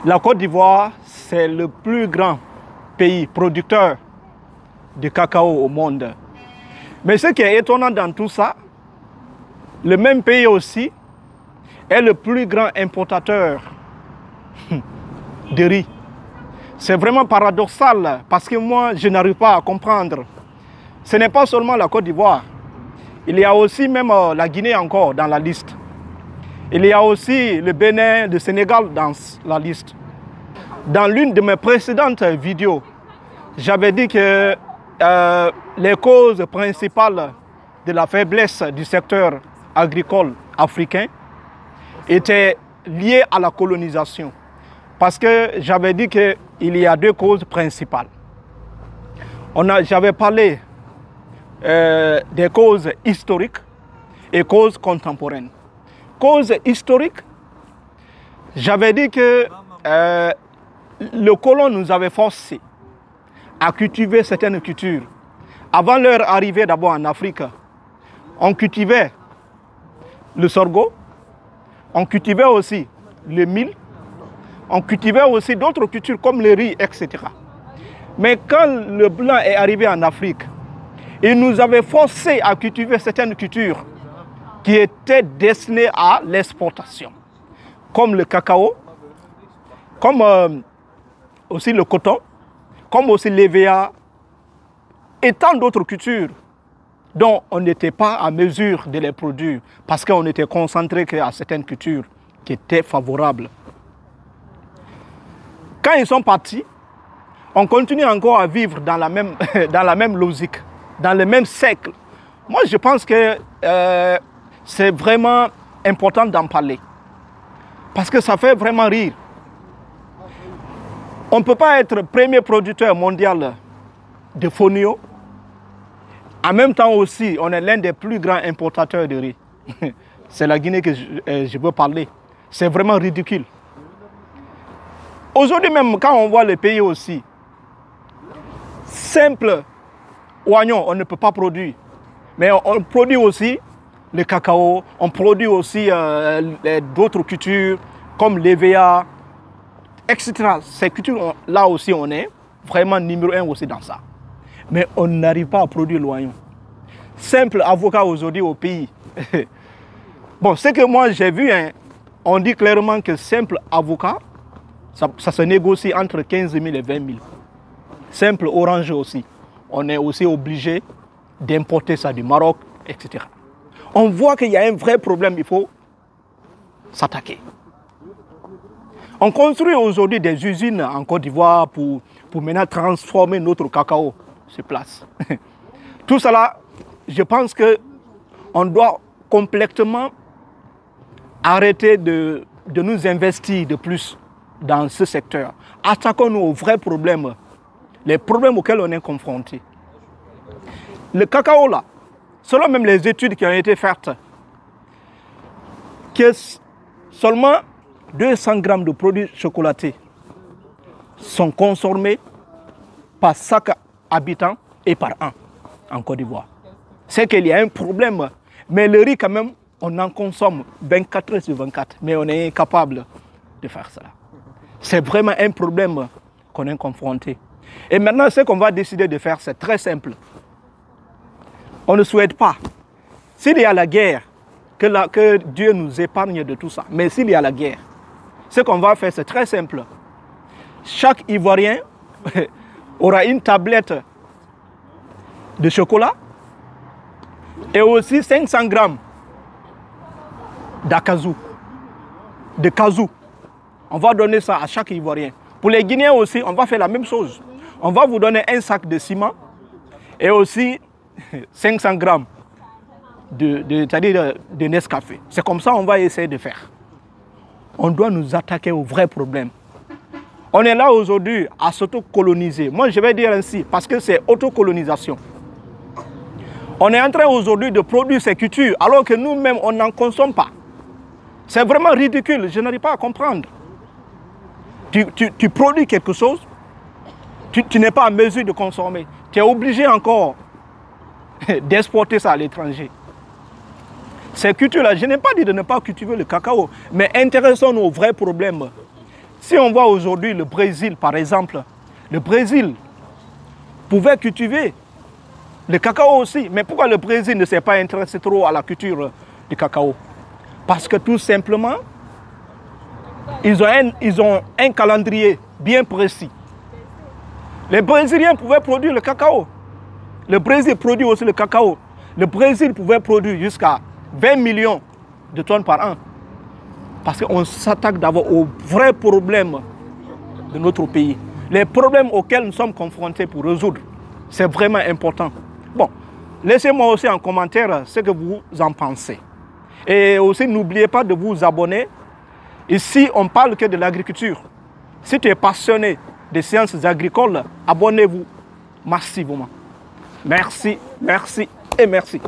La Côte d'Ivoire, c'est le plus grand pays producteur de cacao au monde. Mais ce qui est étonnant dans tout ça, le même pays aussi est le plus grand importateur de riz. C'est vraiment paradoxal parce que moi, je n'arrive pas à comprendre. Ce n'est pas seulement la Côte d'Ivoire. Il y a aussi même la Guinée encore dans la liste. Il y a aussi le Bénin, le Sénégal dans la liste. Dans l'une de mes précédentes vidéos, j'avais dit que les causes principales de la faiblesse du secteur agricole africain étaient liées à la colonisation. Parce que j'avais dit qu'il y a deux causes principales. J'avais parlé des causes historiques et causes contemporaines. Cause historique, j'avais dit que le colon nous avait forcé à cultiver certaines cultures. Avant leur arrivée d'abord en Afrique, on cultivait le sorgho, on cultivait aussi le mil, on cultivait aussi d'autres cultures comme le riz, etc. Mais quand le blanc est arrivé en Afrique, il nous avait forcé à cultiver certaines cultures qui étaient destinées à l'exportation, comme le cacao, comme aussi le coton, comme aussi l'EVA et tant d'autres cultures dont on n'était pas à mesure de les produire parce qu'on était concentré à certaines cultures qui étaient favorables. Quand ils sont partis, on continue encore à vivre dans la même logique, dans le même siècle. Moi, je pense que c'est vraiment important d'en parler. Parce que ça fait vraiment rire. On ne peut pas être premier producteur mondial de fonio. En même temps aussi, on est l'un des plus grands importateurs de riz. C'est la Guinée que je veux parler. C'est vraiment ridicule. Aujourd'hui même, quand on voit les pays aussi, simple oignon, on ne peut pas produire. Mais on produit aussi le cacao, on produit aussi d'autres cultures comme l'EVA, etc. Ces cultures, là aussi, on est vraiment numéro un aussi dans ça. Mais on n'arrive pas à produire l'oignon. Simple avocat aujourd'hui au pays. Bon, ce que moi j'ai vu, hein, on dit clairement que simple avocat, ça se négocie entre 15 000 et 20 000. Simple orange aussi. On est aussi obligé d'importer ça du Maroc, etc. On voit qu'il y a un vrai problème, il faut s'attaquer. On construit aujourd'hui des usines en Côte d'Ivoire pour maintenant transformer notre cacao sur place. Tout cela, je pense qu'on doit complètement arrêter de nous investir de plus dans ce secteur. Attaquons-nous aux vrais problèmes, les problèmes auxquels on est confronté. Le cacao là, selon même les études qui ont été faites, que seulement 200 grammes de produits chocolatés sont consommés par chaque habitant et par an en Côte d'Ivoire. C'est qu'il y a un problème, mais le riz quand même, on en consomme 24 heures sur 24, mais on est incapable de faire cela. C'est vraiment un problème qu'on est confronté. Et maintenant, ce qu'on va décider de faire, c'est très simple. On ne souhaite pas, s'il y a la guerre, que Dieu nous épargne de tout ça. Mais s'il y a la guerre, ce qu'on va faire, c'est très simple. Chaque Ivoirien aura une tablette de chocolat et aussi 500 grammes d'acazou, de kazou. On va donner ça à chaque Ivoirien. Pour les Guinéens aussi, on va faire la même chose. On va vous donner un sac de ciment et aussi 500 grammes de Nescafé. C'est comme ça qu'on va essayer de faire. On doit nous attaquer aux vrais problèmes. On est là aujourd'hui à s'auto-coloniser. Moi, je vais dire ainsi, parce que c'est autocolonisation. On est en train aujourd'hui de produire ces cultures, alors que nous-mêmes, on n'en consomme pas. C'est vraiment ridicule, je n'arrive pas à comprendre. Tu produis quelque chose, tu n'es pas en mesure de consommer. Tu es obligé encore d'exporter ça à l'étranger. Ces cultures-là, je n'ai pas dit de ne pas cultiver le cacao, mais intéressons-nous aux vrais problèmes. Si on voit aujourd'hui le Brésil, par exemple, le Brésil pouvait cultiver le cacao aussi. Mais pourquoi le Brésil ne s'est pas intéressé trop à la culture du cacao? Parce que tout simplement, ils ont un calendrier bien précis. Les Brésiliens pouvaient produire le cacao. Le Brésil produit aussi le cacao. Le Brésil pouvait produire jusqu'à 20 millions de tonnes par an. Parce qu'on s'attaque d'abord aux vrais problèmes de notre pays. Les problèmes auxquels nous sommes confrontés pour résoudre. C'est vraiment important. Bon, laissez-moi aussi en commentaire ce que vous en pensez. Et aussi, n'oubliez pas de vous abonner. Ici, on ne parle que de l'agriculture. Si tu es passionné des sciences agricoles, abonnez-vous massivement. Merci, merci et merci.